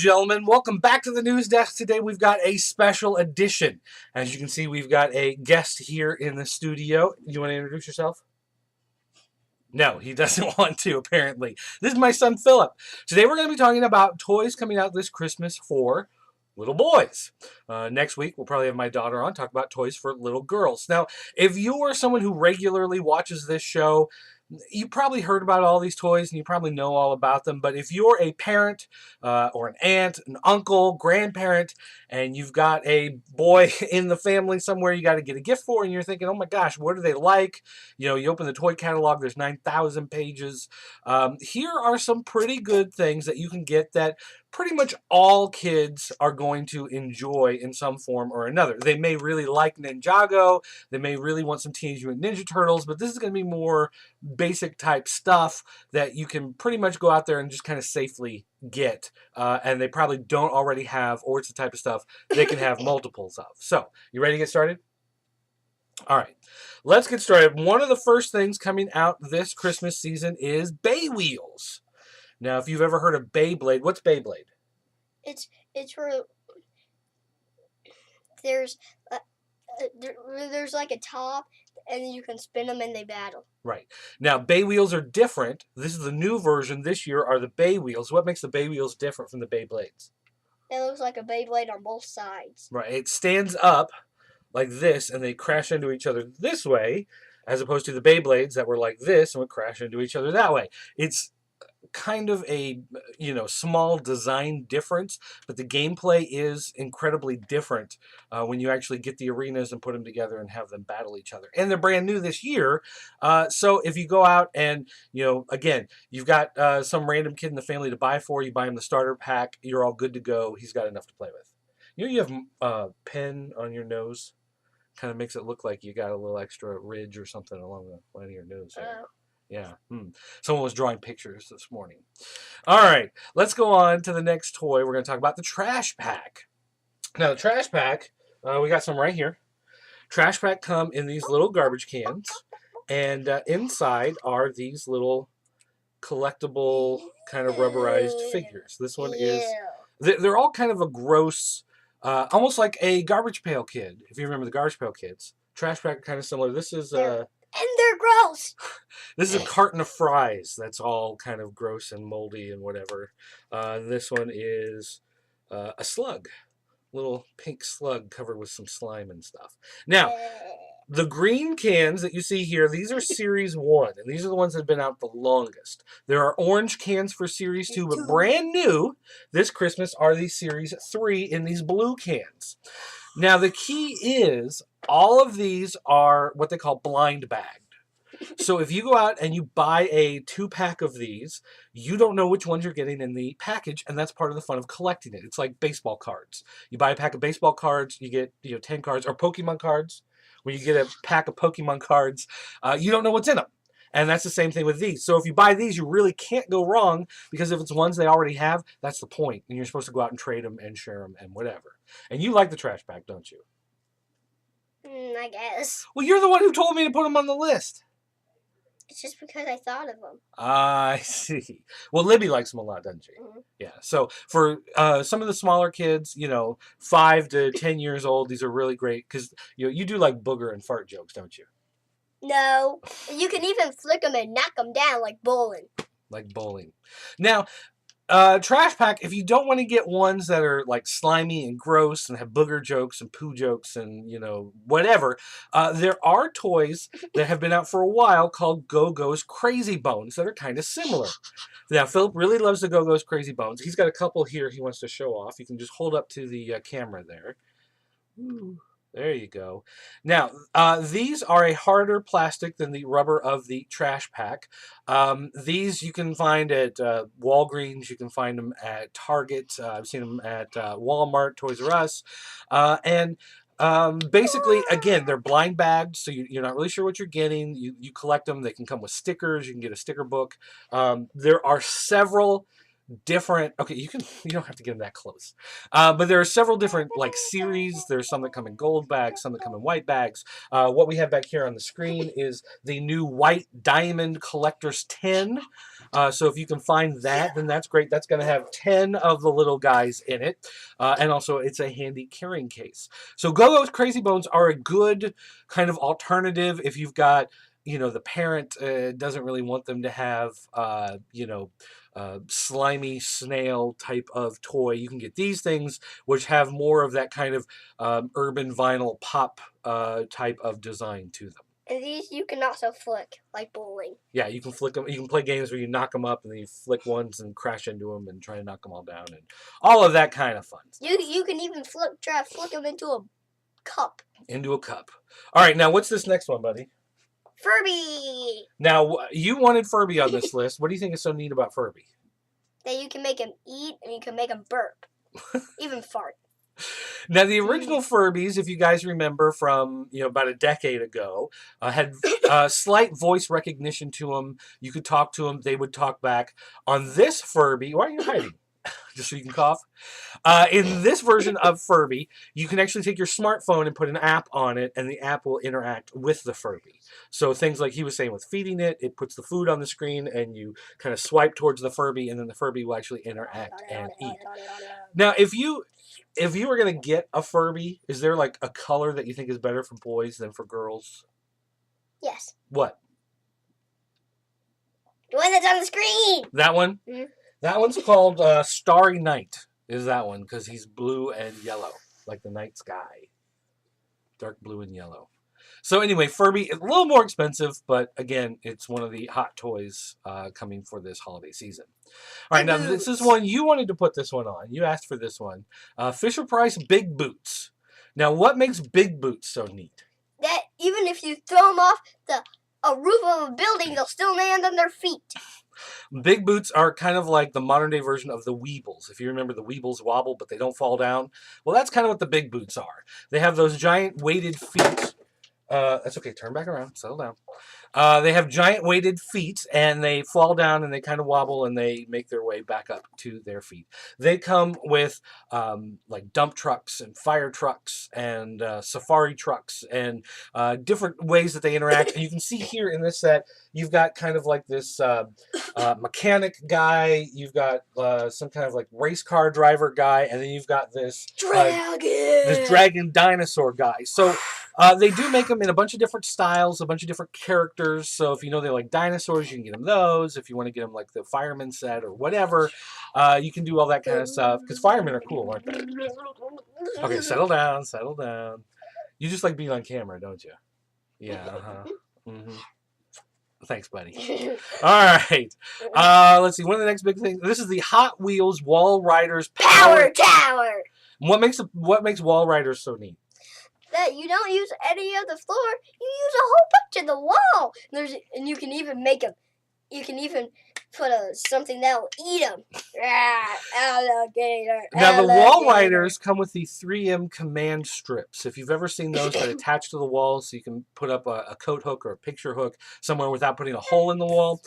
gentlemen, welcome back to the news desk. Today we've got a special edition. As you can see, we've got a guest here in the studio. You want to introduce yourself? No, he doesn't want to, apparently. This is my son, Philip. Today we're going to be talking about toys coming out this Christmas for little boys. Next week, we'll probably have my daughter on, talk about toys for little girls. Now, if you are someone who regularly watches this show, you probably heard about all these toys and you probably know all about them. But if you're a parent or an aunt, an uncle, grandparent, and you've got a boy in the family somewhere you got to get a gift for, and you're thinking, oh my gosh, what do they like? You know, you open the toy catalog, there's 9,000 pages. Here are some pretty good things that you can get that pretty much all kids are going to enjoy in some form or another. They may really like Ninjago, they may really want some Teenage Mutant Ninja Turtles, but this is going to be more basic type stuff that you can pretty much go out there and just kind of safely get, and they probably don't already have, or it's the type of stuff they can have multiples of. So, you ready to get started? All right, let's get started. One of the first things coming out this Christmas season is Bay Wheels. Now, if you've ever heard of Beyblade, what's Beyblade? It's where there's like a top, and you can spin them and they battle. Right. Now, Bay Wheels are different. This is the new version this year, are the Bay Wheels. What makes the Bay Wheels different from the Beyblades? It looks like a Beyblade on both sides. Right. It stands up like this, and they crash into each other this way, as opposed to the Beyblades that were like this and would crash into each other that way. It's kind of a, small design difference, but the gameplay is incredibly different when you actually get the arenas and put them together and have them battle each other. And they're brand new this year, so if you go out and, again, you've got some random kid in the family to buy for, you buy him the starter pack, you're all good to go. He's got enough to play with. You have a pen on your nose, kind of makes it look like you got a little extra ridge or something along the line of your nose there. Yeah. Someone was drawing pictures this morning. All right. Let's go on to the next toy. We're going to talk about the trash pack. Now, the trash pack, we got some right here. Trash pack come in these little garbage cans. And inside are these little collectible kind of rubberized figures. This one is... They're all kind of a gross... almost like a Garbage Pail Kid, if you remember the Garbage Pail Kids. Trash pack kind of similar. This is... And they're gross. This is a carton of fries that's all kind of gross and moldy and whatever. This one is a slug. Little pink slug covered with some slime and stuff. Now, the green cans that you see here, these are Series 1. And these are the ones that have been out the longest. There are orange cans for Series 2, but brand new this Christmas are these Series 3 in these blue cans. Now, the key is all of these are what they call blind bagged. So if you go out and you buy a 2-pack of these, you don't know which ones you're getting in the package, and that's part of the fun of collecting it. It's like baseball cards. You buy a pack of baseball cards, you get 10 cards, or Pokemon cards. When you get a pack of Pokemon cards, you don't know what's in them. And that's the same thing with these. So if you buy these, you really can't go wrong, because if it's ones they already have, that's the point. And you're supposed to go out and trade them and share them and whatever. And you like the trash pack, don't you? I guess. Well, you're the one who told me to put them on the list. It's just because I thought of them. I see. Well, Libby likes them a lot, doesn't she? Mm-hmm. Yeah. So for some of the smaller kids, 5 to 10 years old, these are really great because you do like booger and fart jokes, don't you? No. You can even flick them and knock them down like bowling. Like bowling. Now, trash pack, if you don't want to get ones that are like slimy and gross and have booger jokes and poo jokes and, whatever, there are toys that have been out for a while called Go-Go's Crazy Bones that are kind of similar. Now, Philip really loves the Go-Go's Crazy Bones. He's got a couple here he wants to show off. You can just hold up to the camera there. Ooh. There you go. Now, these are a harder plastic than the rubber of the trash pack. These you can find at Walgreens. You can find them at Target. I've seen them at Walmart, Toys R Us. Basically, again, they're blind bagged, so you're not really sure what you're getting. You collect them. They can come with stickers. You can get a sticker book. There are several different. Okay, you don't have to get them that close, but there are several different like series. There's some that come in gold bags, some that come in white bags. What we have back here on the screen is the new white diamond collector's tin. So if you can find that, then that's great. That's going to have 10 of the little guys in it, and also it's a handy carrying case. So Go-Go's Crazy Bones are a good kind of alternative if you've got, the parent doesn't really want them to have, slimy snail type of toy. You can get these things, which have more of that kind of urban vinyl pop type of design to them. And these you can also flick, like bowling. Yeah, you can flick them. You can play games where you knock them up and then you flick ones and crash into them and try to knock them all down and all of that kind of fun. You can even try to flick them into a cup. Into a cup. All right, now what's this next one, buddy? Furby! Now, you wanted Furby on this list. What do you think is so neat about Furby? That you can make him eat and you can make him burp. Even fart. Now, the original Furbies, if you guys remember from, about a decade ago, had slight voice recognition to them. You could talk to them. They would talk back. On this Furby, why are you hiding? Just so you can cough. In this version of Furby, you can actually take your smartphone and put an app on it, and the app will interact with the Furby. So things like he was saying with feeding it, it puts the food on the screen, and you kind of swipe towards the Furby, and then the Furby will actually interact and eat. Now, if you were going to get a Furby, is there like a color that you think is better for boys than for girls? Yes. What? The one that's on the screen! That one? Mm-hmm. That one's called Starry Night, is that one, because he's blue and yellow, like the night sky. Dark blue and yellow. So anyway, Furby is a little more expensive, but again, it's one of the hot toys coming for this holiday season. All right, now this is one, you wanted to put this one on. You asked for this one. Fisher-Price Big Boots. Now, what makes Big Boots so neat? That even if you throw them off a roof of a building, they'll still land on their feet. Big Boots are kind of like the modern day version of the Weebles. If you remember, the Weebles wobble, but they don't fall down. Well, that's kind of what the Big Boots are. They have those giant weighted feet. That's okay. Turn back around. Settle down. They have giant weighted feet, and they fall down, and they kind of wobble, and they make their way back up to their feet. They come with like dump trucks and fire trucks and safari trucks and different ways that they interact. And you can see here in this set, you've got kind of like this mechanic guy. You've got some kind of like race car driver guy, and then you've got this dragon dinosaur guy. So they do make them in a bunch of different styles, a bunch of different characters. So if you know they like dinosaurs, you can get them those. If you want to get them like the fireman set or whatever, you can do all that kind of stuff. Because firemen are cool, aren't they? Okay, settle down, settle down. You just like being on camera, don't you? Yeah, uh-huh. Mm-hmm. Thanks, buddy. All right. Let's see. One of the next big things. This is the Hot Wheels Wall Riders Power Tower. What makes Wall Riders so neat? That you don't use any of the floor, you use a whole bunch of the wall. And you can even make them. You can even put something that will eat them. Alligator. Now the Wall Riders come with the 3M command strips. If you've ever seen those that attach to the wall, so you can put up a coat hook or a picture hook somewhere without putting a hole in the wall.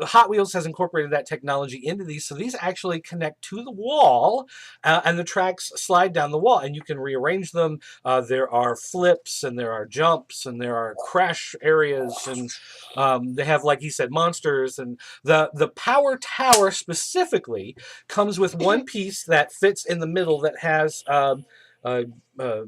Hot Wheels has incorporated that technology into these, so these actually connect to the wall, and the tracks slide down the wall, and you can rearrange them. There are flips, and there are jumps, and there are crash areas, and they have, like he said, monsters. And the Power Tower specifically comes with one piece that fits in the middle that has a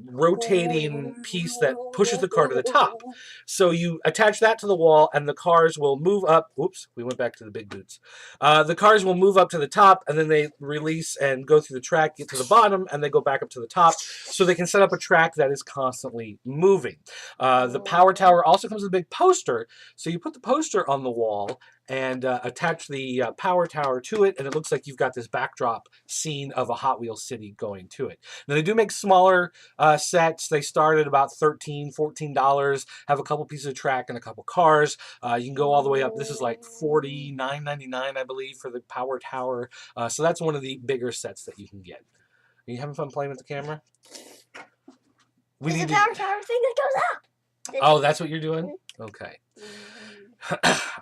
rotating piece that pushes the car to the top. So you attach that to the wall, and the cars will move up. Oops, we went back to the Big Boots. The cars will move up to the top, and then they release and go through the track, get to the bottom, and they go back up to the top. So they can set up a track that is constantly moving. The Power Tower also comes with a big poster. So you put the poster on the wall and attach the Power Tower to it, and it looks like you've got this backdrop scene of a Hot Wheels city going to it. Now, they do make smaller sets. They start at about $13, $14, have a couple pieces of track and a couple cars. You can go all the way up. This is like $49.99, I believe, for the Power Tower. So that's one of the bigger sets that you can get. Are you having fun playing with the camera? There's a Power Tower thing that goes up. Oh, that's what you're doing? Okay.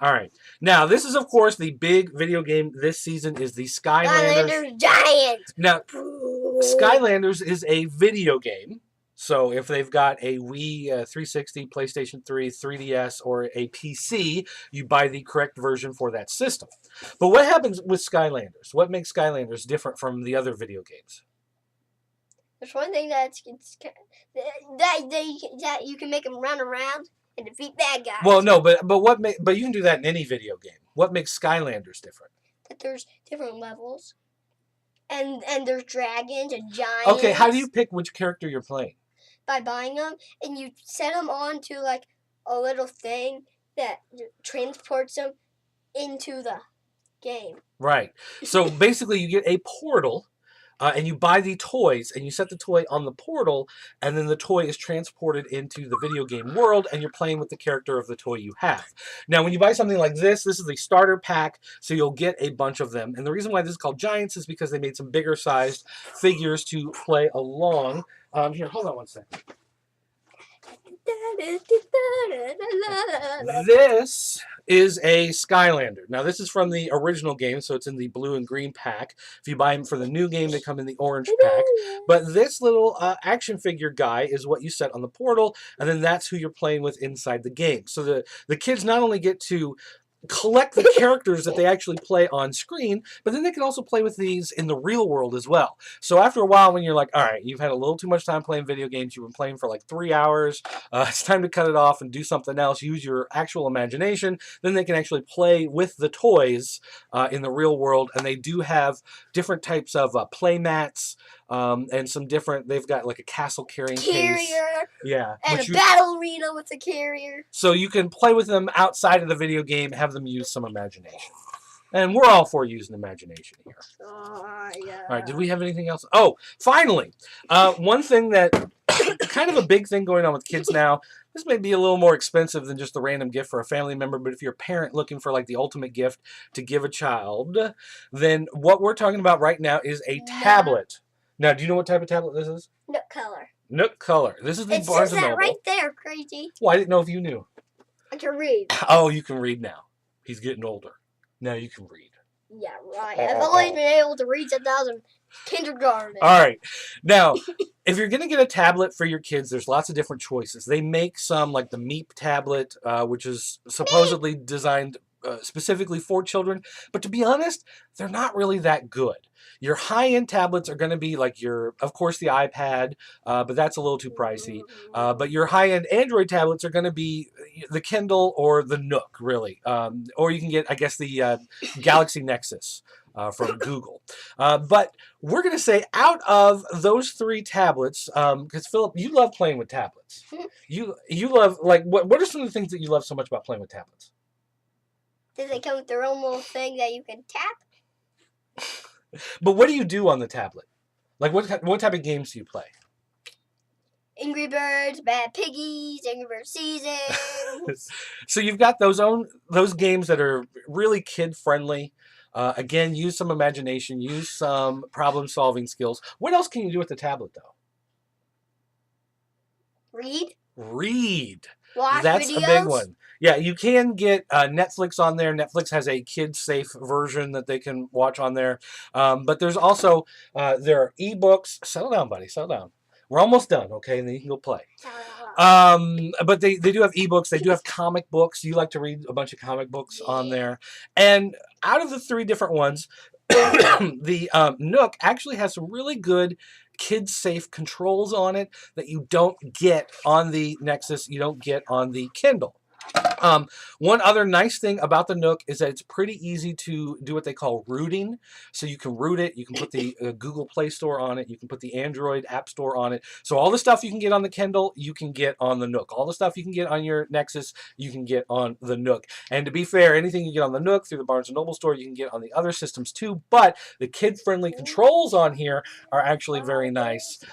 All right. Now, this is, of course, the big video game this season is the Skylanders. Skylanders Giant. Now, Skylanders is a video game. So if they've got a Wii 360, PlayStation 3, 3DS, or a PC, you buy the correct version for that system. But what happens with Skylanders? What makes Skylanders different from the other video games? There's one thing that you can make them run around and defeat bad guys. Well, no, but you can do that in any video game. What makes Skylanders different? That there's different levels, and there's dragons and giants. Okay, how do you pick which character you're playing? By buying them, and you set them onto like a little thing that transports them into the game. Right. So basically, you get a portal. And you buy the toys, and you set the toy on the portal, and then the toy is transported into the video game world, and you're playing with the character of the toy you have. Now, when you buy something like this is the starter pack, so you'll get a bunch of them. And the reason why this is called Giants is because they made some bigger-sized figures to play along. Here, hold on one second. This is a Skylander. Now, this is from the original game, so it's in the blue and green pack. If you buy them for the new game, they come in the orange pack. But this little action figure guy is what you set on the portal, and then that's who you're playing with inside the game. So the kids not only get to collect the characters that they actually play on screen, but then they can also play with these in the real world as well. So after a while, when you're like, all right, you've had a little too much time playing video games, you've been playing for like 3 hours, it's time to cut it off and do something else, use your actual imagination, then they can actually play with the toys in the real world. And they do have different types of play mats, and some different, they've got like a castle carrying case. Yeah. And a battle arena with a carrier. So you can play with them outside of the video game, have them use some imagination. And we're all for using imagination here. Yeah. All right, did we have anything else? Oh, finally, one thing that, kind of a big thing going on with kids now, this may be a little more expensive than just a random gift for a family member, but if you're a parent looking for like the ultimate gift to give a child, then what we're talking about right now is a tablet. Now, do you know what type of tablet this is? Nook Color. Nook Color. This is the Barnes & Noble. Right there, crazy. Well, I didn't know if you knew. I can read. Oh, you can read now. He's getting older. Now you can read. Yeah, right. I've always been able to read since I was in kindergarten. All right. Now, if you're going to get a tablet for your kids, there's lots of different choices. They make some like the Meep tablet, which is supposedly designed specifically for children. But to be honest, they're not really that good. Your high-end tablets are going to be like of course, the iPad, but that's a little too pricey. But your high-end Android tablets are going to be the Kindle or the Nook, really. Or you can get, I guess, the Galaxy Nexus from Google. But we're going to say out of those 3 tablets, because Philip, you love playing with tablets. You love, like, what are some of the things that you love so much about playing with tablets? Do they come with their own little thing that you can tap? But what do you do on the tablet? Like, what type of games do you play? Angry Birds, Bad Piggies, Angry Birds Seasons. So you've got those games that are really kid-friendly. Again, use some imagination, use some problem-solving skills. What else can you do with the tablet, though? Read. Watch That's videos. a big one. Yeah, you can get Netflix on there. Netflix has a kid-safe version that they can watch on there. But there's also, there are ebooks. Settle down, buddy. Settle down. We're almost done, okay? And then you can go play. But they do have ebooks. They do have comic books. You like to read a bunch of comic books on there. And out of the 3 different ones, the Nook actually has some really good kid-safe controls on it that you don't get on the Nexus, you don't get on the Kindle. One other nice thing about the Nook is that it's pretty easy to do what they call rooting. So you can root it, you can put the Google Play Store on it, you can put the Android App Store on it. So all the stuff you can get on the Kindle, you can get on the Nook. All the stuff you can get on your Nexus, you can get on the Nook. And to be fair, anything you get on the Nook through the Barnes & Noble store, you can get on the other systems too. But the kid-friendly controls on here are actually very nice.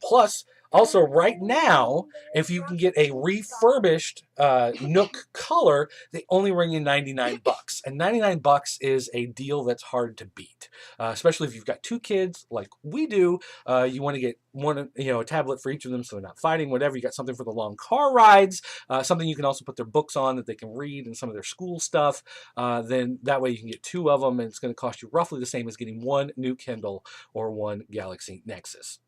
Plus, Also, right now, if you can get a refurbished Nook color, they only ring you $99, and $99 is a deal that's hard to beat, especially if you've got 2 kids like we do. You want to get one, a tablet for each of them, so they're not fighting. Whatever, you got something for the long car rides, something you can also put their books on that they can read, and some of their school stuff. Then that way you can get 2 of them, and it's going to cost you roughly the same as getting 1 new Kindle or 1 Galaxy Nexus.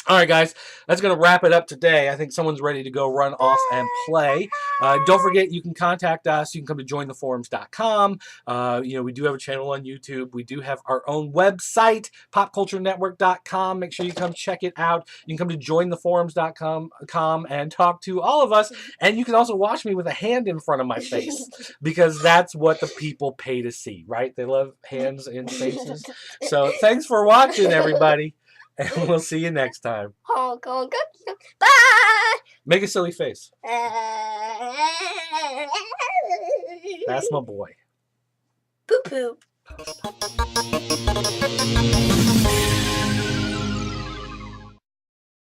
All right, guys, that's going to wrap it up today. I think someone's ready to go run off and play. Don't forget, you can contact us. You can come to jointheforums.com. We do have a channel on YouTube. We do have our own website, popculturenetwork.com. Make sure you come check it out. You can come to jointheforums.com and talk to all of us. And you can also watch me with a hand in front of my face, because that's what the people pay to see, right? They love hands in faces. So thanks for watching, everybody. And we'll see you next time. Honk, honk, honk. Bye! Make a silly face. That's my boy. Poo poo.